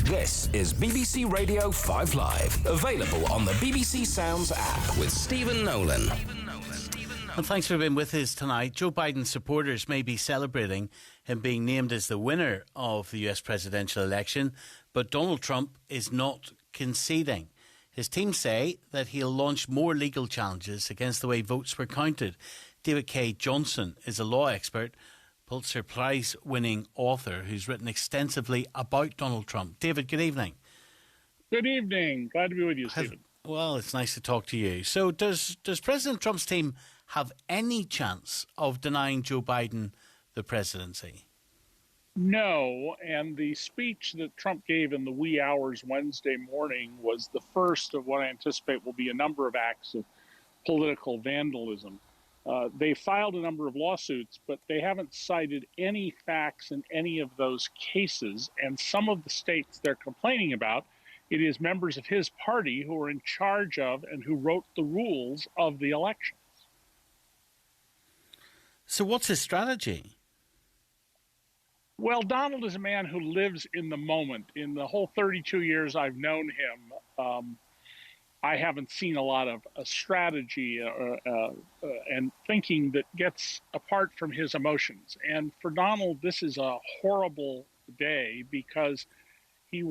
This is BBC Radio 5 Live, available on the BBC Sounds app with Stephen Nolan. And thanks for being with us tonight. Joe Biden's supporters may be celebrating him being named as the winner of the US presidential election, but Donald Trump is not conceding. His team say that he'll launch more legal challenges against the way votes were counted. David K. Johnston is a law expert, Pulitzer Prize-winning author who's written extensively about Donald Trump. David, good evening. Good evening. Glad to be with you, Stephen. Well, it's nice to talk to you. So does President Trump's team have any chance of denying Joe Biden the presidency? No, and the speech that Trump gave in the wee hours Wednesday morning was the first of what I anticipate will be a number of acts of political vandalism. They filed a number of lawsuits, but they haven't cited any facts in any of those cases. And some of the states they're complaining about, it is members of his party who are in charge of and who wrote the rules of the elections. So what's his strategy? Well, Donald is a man who lives in the moment. In the whole 32 years I've known him, I haven't seen a lot of strategy and thinking that gets apart from his emotions. And for Donald, this is a horrible day because he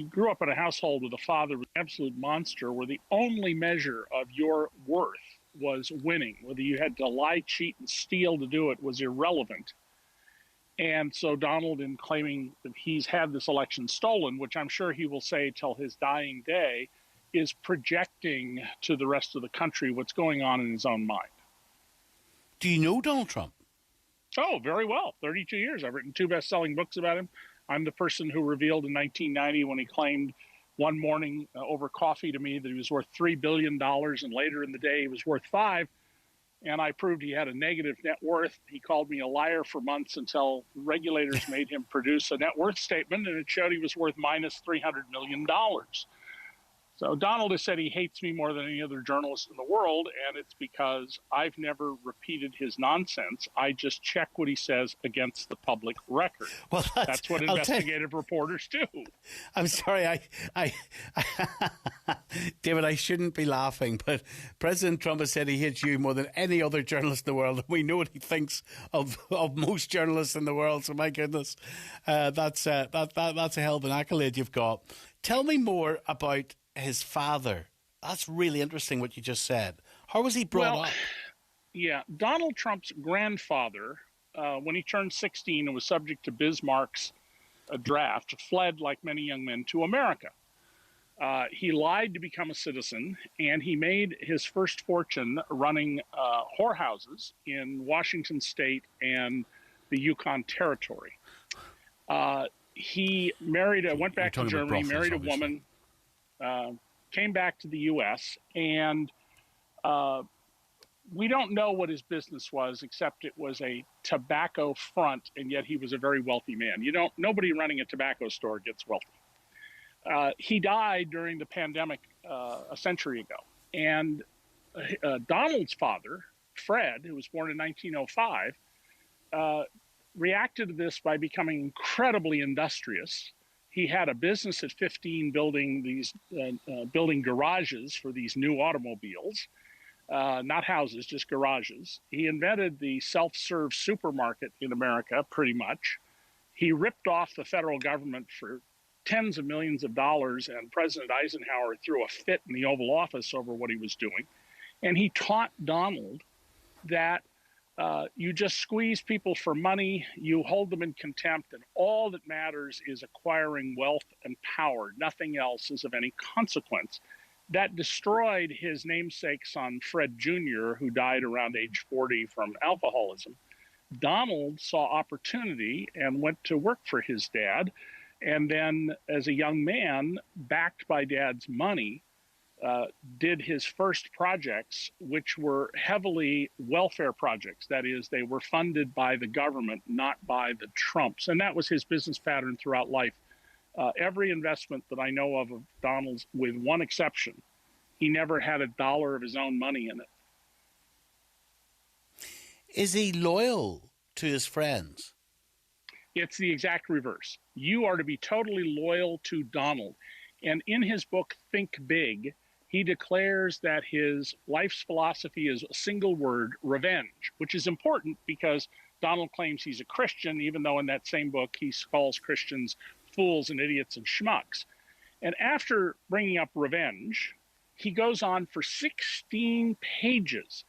grew up in a household with a father who was an absolute monster, where the only measure of your worth was winning. Whether you had to lie, cheat, and steal to do it was irrelevant. And so Donald, in claiming that he's had this election stolen, which I'm sure he will say till his dying day, is projecting to the rest of the country what's going on in his own mind. Do you know Donald Trump? Oh, very well. 32 years. I've written 2 best-selling books about him. I'm the person who revealed in 1990 when he claimed one morning over coffee to me that he was worth $3 billion, and later in the day he was worth $5 billion. And I proved he had a negative net worth. He called me a liar for months until regulators made him produce a net worth statement, and it showed he was worth minus $300 million. So Donald has said he hates me more than any other journalist in the world, and it's because I've never repeated his nonsense. I just check what he says against the public record. Well, that's what investigative reporters do. I'm sorry, David, I shouldn't be laughing, but President Trump has said he hates you more than any other journalist in the world. We know what he thinks of most journalists in the world, so my goodness, that's a hell of an accolade you've got. Tell me more about his father. That's really interesting what you just said. How was he brought up? Yeah, Donald Trump's grandfather, when he turned 16 and was subject to Bismarck's draft, fled like many young men to America. He lied to become a citizen, and he made his first fortune running whorehouses in Washington State and the Yukon Territory. He went back to Germany, married a woman, came back to the U.S., and we don't know what his business was, except it was a tobacco front, and yet he was a very wealthy man. Nobody running a tobacco store gets wealthy. He died during the pandemic a century ago, and Donald's father, Fred, who was born in 1905, reacted to this by becoming incredibly industrious. He had a business at 15 building garages for these new automobiles, not houses, just garages. He invented the self-serve supermarket in America, pretty much. He ripped off the federal government for tens of millions of dollars, and President Eisenhower threw a fit in the Oval Office over what he was doing. And he taught Donald that you just squeeze people for money, you hold them in contempt, and all that matters is acquiring wealth and power. Nothing else is of any consequence. That destroyed his namesake son, Fred Jr., who died around age 40 from alcoholism. Donald saw opportunity and went to work for his dad, and then as a young man, backed by dad's money, did his first projects, which were heavily welfare projects. That is, they were funded by the government, not by the Trumps. And that was his business pattern throughout life. Every investment that I know of Donald's, with one exception, he never had a dollar of his own money in it. Is he loyal to his friends? It's the exact reverse. You are to be totally loyal to Donald. And in his book, Think Big, he declares that his life's philosophy is a single word, revenge, which is important because Donald claims he's a Christian, even though in that same book he calls Christians fools and idiots and schmucks. And after bringing up revenge, he goes on for 16 pages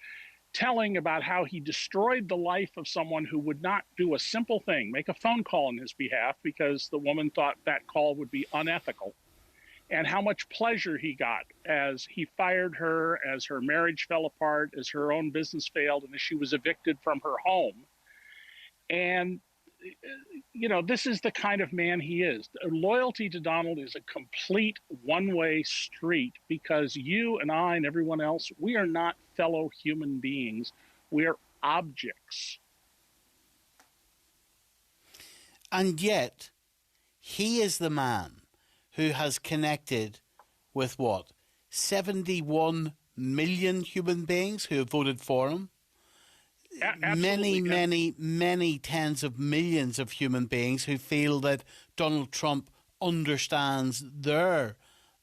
telling about how he destroyed the life of someone who would not do a simple thing, make a phone call on his behalf because the woman thought that call would be unethical, and how much pleasure he got as he fired her, as her marriage fell apart, as her own business failed, and as she was evicted from her home. And this is the kind of man he is. Loyalty to Donald is a complete one-way street because you and I and everyone else, we are not fellow human beings. We are objects. And yet, he is the man who has connected with 71 million human beings who have voted for him? Many tens of millions of human beings who feel that Donald Trump understands their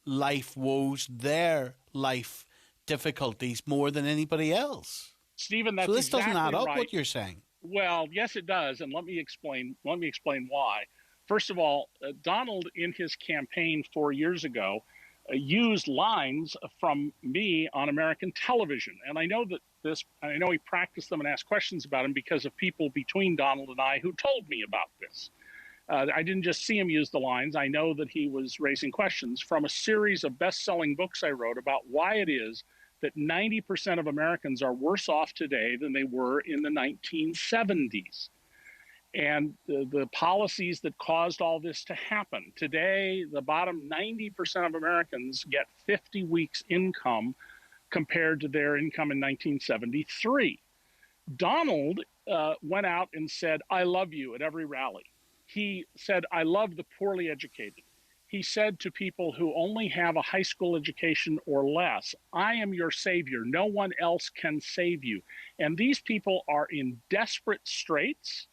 life woes, their life difficulties more than anybody else. Stephen, that's so this exactly doesn't add up right. what you're saying. Well, yes, it does, and let me explain why. First of all, Donald, in his campaign 4 years ago, used lines from me on American television. And I know he practiced them and asked questions about them because of people between Donald and I who told me about this. I didn't just see him use the lines. I know that he was raising questions from a series of best-selling books I wrote about why it is that 90% of Americans are worse off today than they were in the 1970s. And the policies that caused all this to happen. Today, the bottom 90% of Americans get 50 weeks income compared to their income in 1973. Donald went out and said, "I love you" at every rally. He said, "I love the poorly educated." He said to people who only have a high school education or less, "I am your savior. No one else can save you." And these people are in desperate straits.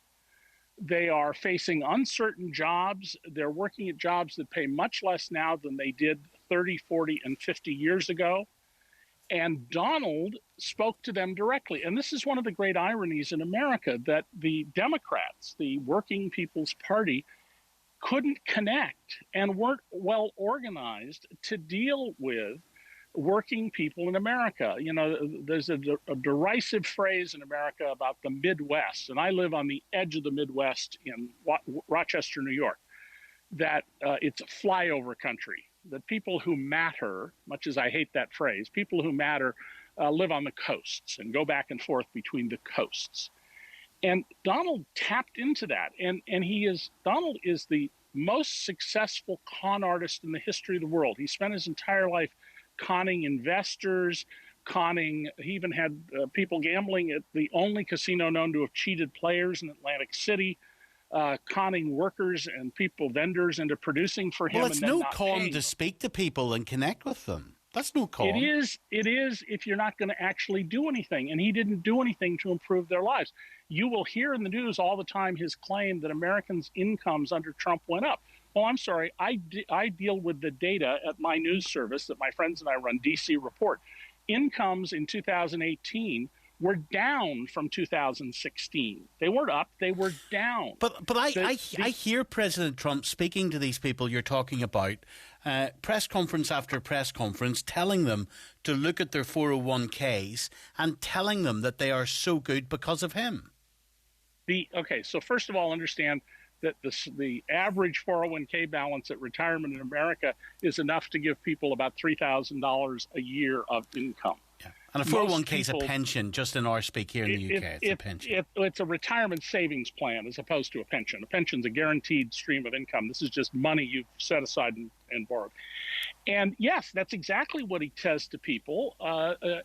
They are facing uncertain jobs. They're working at jobs that pay much less now than they did 30, 40, and 50 years ago. And Donald spoke to them directly. And this is one of the great ironies in America, that the Democrats, the Working People's Party, couldn't connect and weren't well organized to deal with working people in America. There's a derisive phrase in America about the Midwest, and I live on the edge of the Midwest in Rochester, New York, that it's a flyover country, that people who matter, much as I hate that phrase, people who matter live on the coasts and go back and forth between the coasts. And Donald tapped into that, and Donald is the most successful con artist in the history of the world. He spent his entire life conning investors, he even had people gambling at the only casino known to have cheated players in Atlantic City, conning workers and vendors into producing for him. Well, it's no con to speak to people and connect with them. That's no con. It is if you're not going to actually do anything. And he didn't do anything to improve their lives. You will hear in the news all the time his claim that Americans' incomes under Trump went up. Well, I'm sorry, I deal with the data at my news service that my friends and I run, DC Report. Incomes in 2018 were down from 2016. They weren't up, they were down. But I hear President Trump speaking to these people you're talking about, press conference after press conference, telling them to look at their 401ks and telling them that they are so good because of him. So first of all, understand that the average 401k balance at retirement in America is enough to give people about $3,000 a year of income. Yeah. And a 401k is a pension, just in our speak here in the UK. It's a pension. It's a retirement savings plan as opposed to a pension. A pension's a guaranteed stream of income. This is just money you've set aside and borrowed. And yes, that's exactly what he says to people,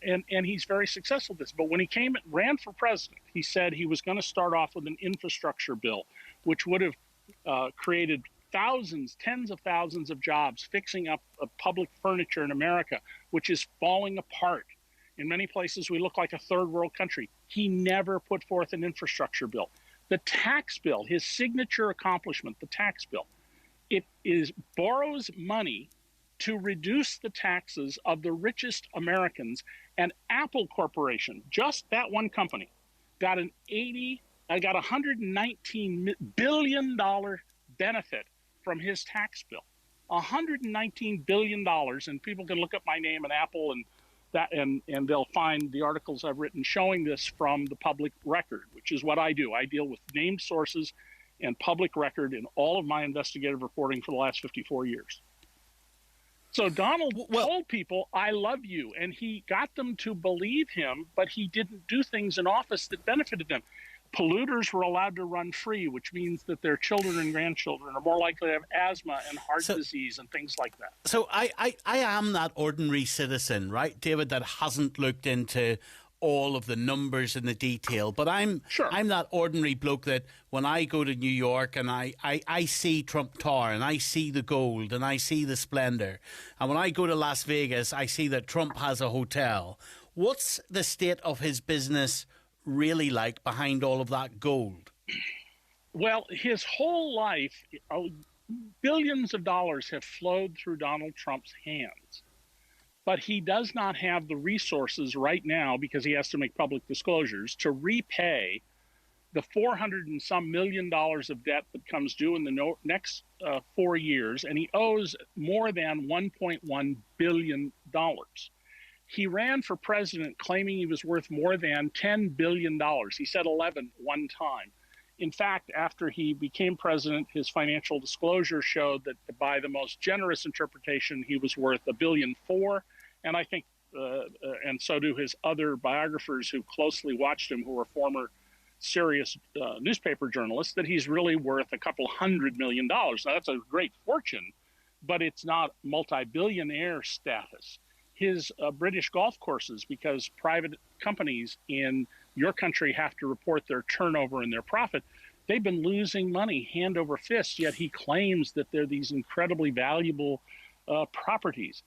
and he's very successful at this. But when he ran for president, he said he was going to start off with an infrastructure bill, which would have created tens of thousands of jobs, fixing up public furniture in America, which is falling apart. In many places, we look like a third world country. He never put forth an infrastructure bill. The tax bill, his signature accomplishment, the tax bill, It borrows money to reduce the taxes of the richest Americans. And Apple Corporation, just that one company, got $119 billion benefit from his tax bill. $119 billion, and people can look up my name and Apple and they'll find the articles I've written showing this from the public record, which is what I do. I deal with named sources and public record in all of my investigative reporting for the last 54 years. So Donald told people, I love you, and he got them to believe him, but he didn't do things in office that benefited them. Polluters were allowed to run free, which means that their children and grandchildren are more likely to have asthma and heart disease and things like that. So I am that ordinary citizen, right, David, that hasn't looked into all of the numbers and the detail, but I'm that ordinary bloke that when I go to New York and I see Trump Tower and I see the gold and I see the splendor, and when I go to Las Vegas I see that Trump has a hotel. What's the state of his business really like behind all of that gold? Well, his whole life, billions of dollars have flowed through Donald Trump's hands. But he does not have the resources right now, because he has to make public disclosures, to repay the $400 and some million of debt that comes due in the next 4 years. And he owes more than $1.1 billion. He ran for president claiming he was worth more than $10 billion. He said 11 one time. In fact, after he became president, his financial disclosure showed that by the most generous interpretation, he was worth $1.4 billion. And I think, and so do his other biographers who closely watched him, who are former serious newspaper journalists, that he's really worth a couple $100 million. Now, that's a great fortune, but it's not multi-billionaire status. His British golf courses, because private companies in your country have to report their turnover and their profit, they've been losing money hand over fist, yet he claims that they're these incredibly valuable properties.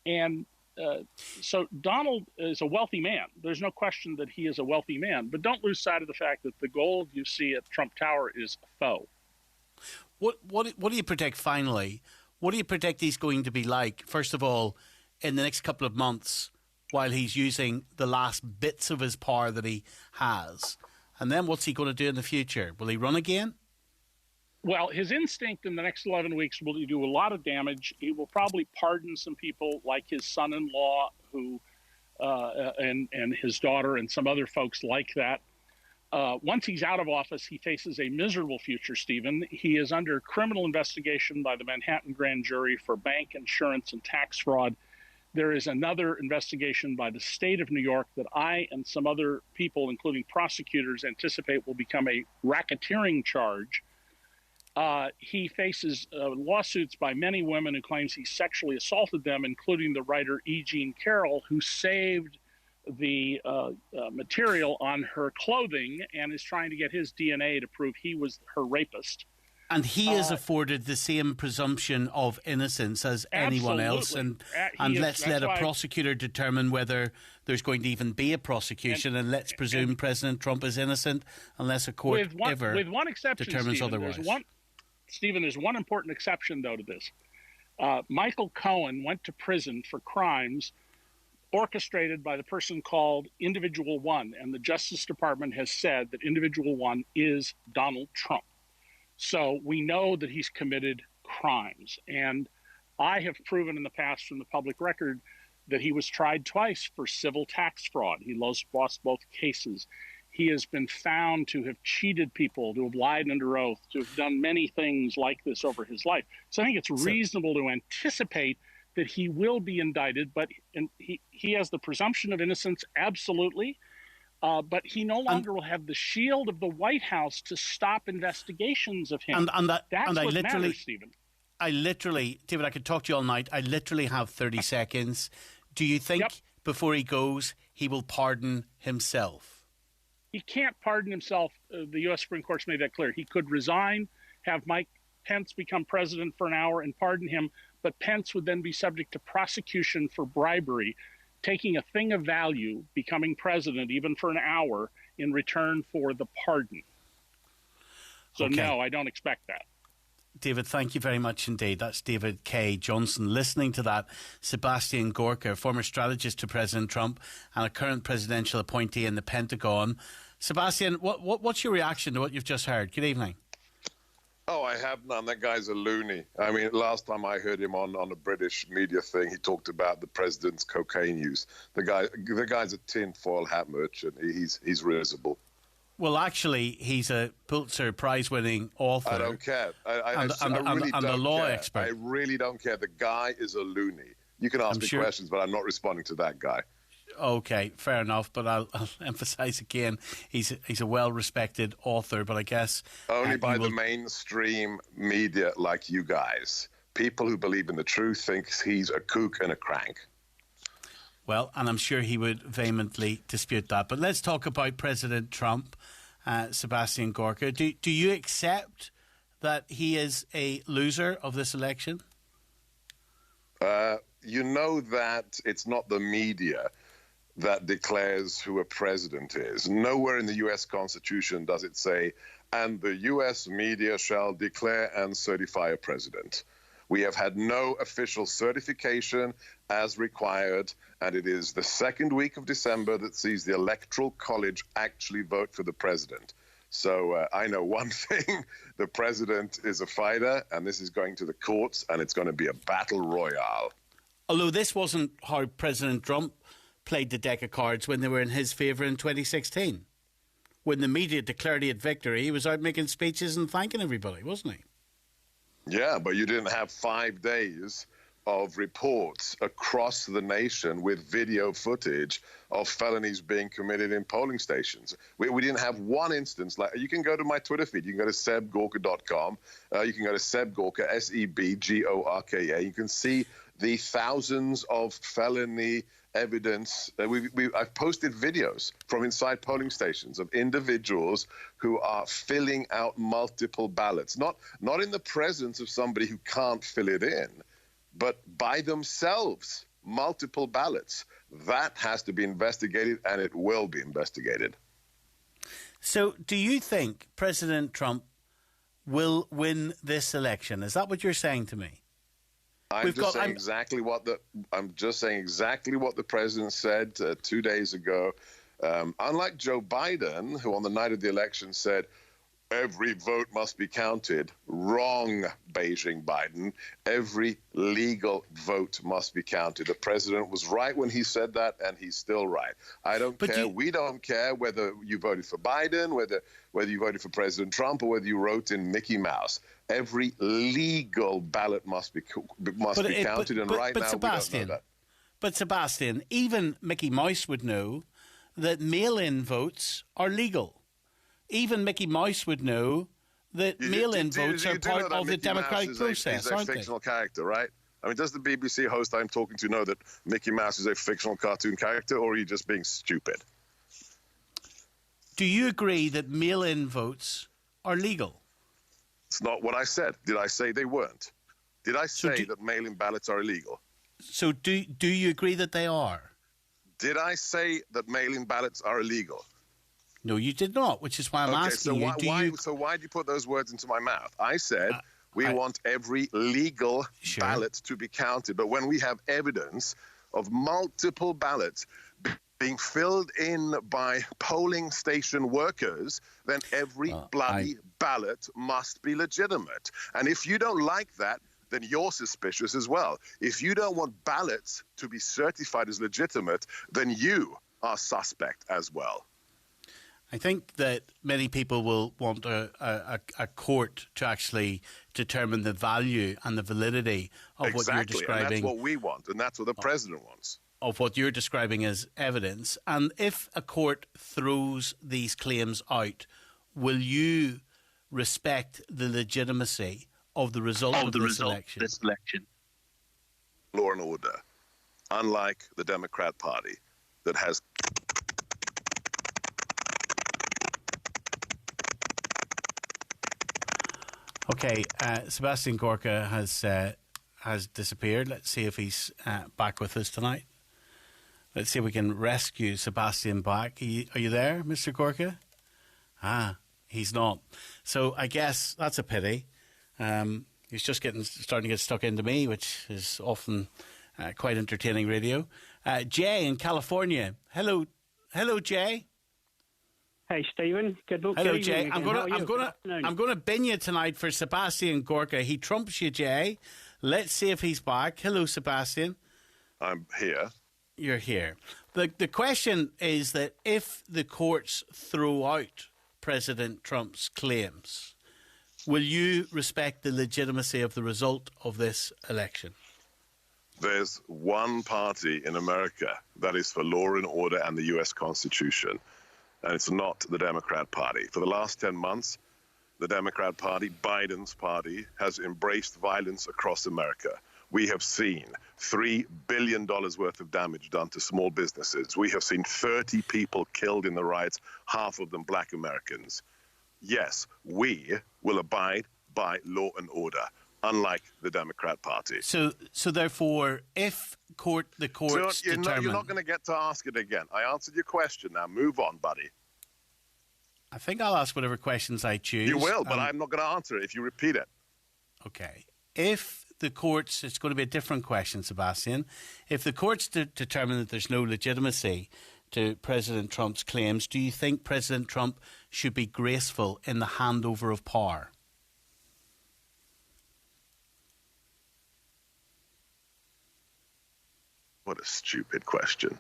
And so Donald is a wealthy man. There's no question that he is a wealthy man, but don't lose sight of the fact that the gold you see at Trump Tower is faux. What do you predict finally? What do you predict he's going to be like, first of all, in the next couple of months while he's using the last bits of his power that he has? And then what's he going to do in the future? Will he run again? Well, his instinct in the next 11 weeks will do a lot of damage. He will probably pardon some people like his son-in-law who and his daughter and some other folks like that. Once he's out of office, he faces a miserable future, Stephen. He is under criminal investigation by the Manhattan grand jury for bank, insurance, and tax fraud. There is another investigation by the state of New York that I and some other people, including prosecutors, anticipate will become a racketeering charge. He faces lawsuits by many women who claims he sexually assaulted them, including the writer E. Jean Carroll, who saved the material on her clothing and is trying to get his DNA to prove he was her rapist. And he is afforded the same presumption of innocence as anyone else. And let's let a prosecutor determine whether there's going to even be a prosecution. And let's presume President Trump is innocent unless a court determines otherwise. Stephen, there's one important exception, though, to this. Michael Cohen went to prison for crimes orchestrated by the person called Individual One. And the Justice Department has said that Individual One is Donald Trump. So we know that he's committed crimes. And I have proven in the past from the public record that he was tried twice for civil tax fraud. He lost both cases. He has been found to have cheated people, to have lied under oath, to have done many things like this over his life. So I think it's reasonable to anticipate that he will be indicted, but he has the presumption of innocence, absolutely. But he no longer will have the shield of the White House to stop investigations of him. That's what matters, Stephen. David, I could talk to you all night. I literally have 30 seconds. Do you think before he goes, he will pardon himself? He can't pardon himself. The U.S. Supreme Court's made that clear. He could resign, have Mike Pence become president for an hour and pardon him, but Pence would then be subject to prosecution for bribery, taking a thing of value, becoming president even for an hour in return for the pardon. So no, I don't expect that. David, thank you very much indeed. That's David K. Johnston. Listening to that, Sebastian Gorka, former strategist to President Trump and a current presidential appointee in the Pentagon. Sebastian, what's your reaction to what you've just heard? Good evening. Oh, I have none. That guy's a loony. I mean, last time I heard him on a British media thing, he talked about the president's cocaine use. The guy's a tinfoil hat merchant. He's risible. Well, actually, he's a Pulitzer Prize-winning author. I don't care. And a law expert. I really don't care. The guy is a loony. You can ask me questions, but I'm not responding to that guy. Okay, fair enough, but I'll emphasise again, he's a well-respected author, but I guess... Only by the mainstream media like you guys. People who believe in the truth think he's a kook and a crank. Well, and I'm sure he would vehemently dispute that. But let's talk about President Trump, Sebastian Gorka. Do you accept that he is a loser of this election? You know that it's not the media that declares who a president is. Nowhere in the U.S. Constitution does it say, and the U.S. media shall declare and certify a president. We have had no official certification as required, and it is the second week of December that sees the Electoral College actually vote for the president. So I know one thing, the president is a fighter, and this is going to the courts, and it's going to be a battle royale. Although this wasn't how President Trump played the deck of cards when they were in his favour in 2016. When the media declared he had victory, he was out making speeches and thanking everybody, wasn't he? Yeah, but you didn't have 5 days of reports across the nation with video footage of felonies being committed in polling stations. We didn't have one instance. Like, you can go to my Twitter feed. You can go to sebgorka.com. You can go to sebgorka, SEBGORKA. You can see the thousands of felony evidence. I've posted videos from inside polling stations of individuals who are filling out multiple ballots, not in the presence of somebody who can't fill it in, but by themselves, multiple ballots. That has to be investigated, and it will be investigated. So do you think President Trump will win this election? Is that what you're saying to me? I'm just saying exactly what the president said 2 days ago. Unlike Joe Biden, who on the night of the election said, every vote must be counted. Wrong, Beijing Biden. Every legal vote must be counted. The president was right when he said that, and he's still right. I don't care. We don't care whether you voted for Biden, whether you voted for President Trump, or whether you wrote in Mickey Mouse. Every legal ballot must be counted, and right now we don't know that. But Sebastian, even Mickey Mouse would know that mail-in votes are legal. Even Mickey Mouse would know that mail-in votes are part of the democratic process, aren't they? He's a fictional character, right? I mean, does the BBC host I'm talking to know that Mickey Mouse is a fictional cartoon character, or are you just being stupid? Do you agree that mail-in votes are legal? It's not what I said. Did I say they weren't? Did I say that mail-in ballots are illegal? So do you agree that they are? Did I say that mail-in ballots are illegal? No, you did not, which is why I'm asking you. So why did you put those words into my mouth? I said we want every legal ballot to be counted. But when we have evidence of multiple ballots being filled in by polling station workers, then every bloody ballot must be legitimate. And if you don't like that, then you're suspicious as well. If you don't want ballots to be certified as legitimate, then you are suspect as well. I think that many people will want a court to actually determine the value and the validity of what you're describing. And that's what we want, and that's what the president wants. Of what you're describing as evidence. And if a court throws these claims out, will you respect the legitimacy of the result of this election? Law and order, unlike the Democrat Party that has... Okay, Sebastian Gorka has disappeared. Let's see if he's back with us tonight. Let's see if we can rescue Sebastian back. Are you there, Mr. Gorka? He's not. So I guess that's a pity. He's just starting to get stuck into me, which is often quite entertaining radio. Jay in California. Hello, Jay. Hey, Stephen. Good luck. Hello, Jay. I'm gonna bin you tonight for Sebastian Gorka. He trumps you, Jay. Let's see if he's back. Hello, Sebastian. I'm here. You're here. The question is that if the courts throw out President Trump's claims, will you respect the legitimacy of the result of this election? There's one party in America that is for law and order and the U.S. Constitution, and it's not the Democrat Party. For the last 10 months, the Democrat Party, Biden's party, has embraced violence across America. We have seen $3 billion worth of damage done to small businesses. We have seen 30 people killed in the riots, half of them black Americans. Yes, we will abide by law and order, unlike the Democrat Party. So therefore, if the courts determine... You're not going to get to ask it again. I answered your question. Now move on, buddy. I think I'll ask whatever questions I choose. You will, but I'm not going to answer it if you repeat it. Okay. If the courts... It's going to be a different question, Sebastian. If the courts determine that there's no legitimacy to President Trump's claims, do you think President Trump should be graceful in the handover of power? What a stupid question.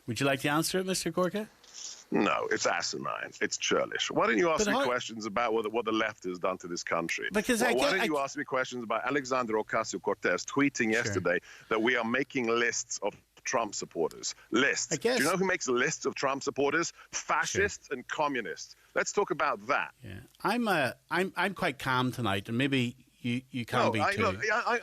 Would you like to answer it, Mr. Gorka? No, it's asinine. It's churlish. Why don't you ask me questions about what the left has done to this country? Because why don't you ask me questions about Alexandria Ocasio-Cortez tweeting yesterday that we are making lists of Trump supporters? Lists. Do you know who makes lists of Trump supporters? Fascists and communists. Let's talk about that. Yeah, I'm quite calm tonight, and maybe you can be too.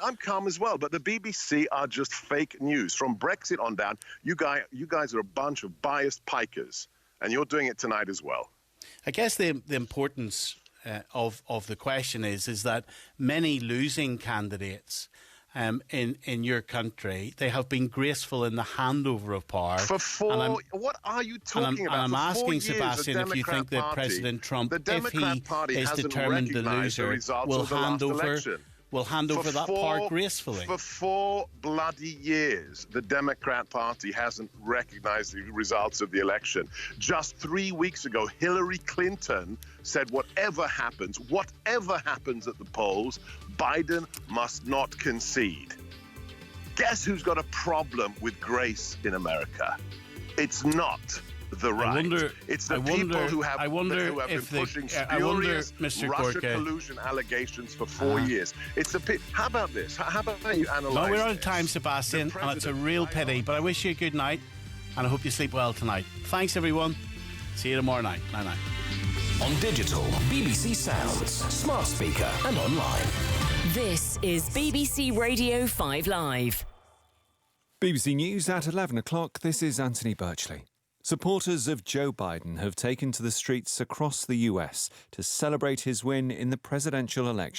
I'm calm as well, but the BBC are just fake news. From Brexit on down, you guys are a bunch of biased pikers, and you're doing it tonight as well. I guess the importance of the question is that many losing candidates in your country, they have been graceful in the handover of power. What are you talking about? And I'm asking Sebastian if you think that President Trump, if he is determined the loser, will hand over that power gracefully. For 4 bloody years, the Democrat Party hasn't recognized the results of the election. Just 3 weeks ago, Hillary Clinton said whatever happens at the polls, Biden must not concede. Guess who's got a problem with grace in America? It's not the right. It's the people who have been pushing spurious Russia collusion allegations for 4 years. It's a pit. How about this? How about you analyse? No, we're out of time, Sebastian, and it's a real pity. But I wish you a good night, and I hope you sleep well tonight. Thanks, everyone. See you tomorrow night. Night. On digital, BBC Sounds, smart speaker, and online. This is BBC Radio 5 Live. BBC News at 11 o'clock. This is Anthony Birchley. Supporters of Joe Biden have taken to the streets across the US to celebrate his win in the presidential election.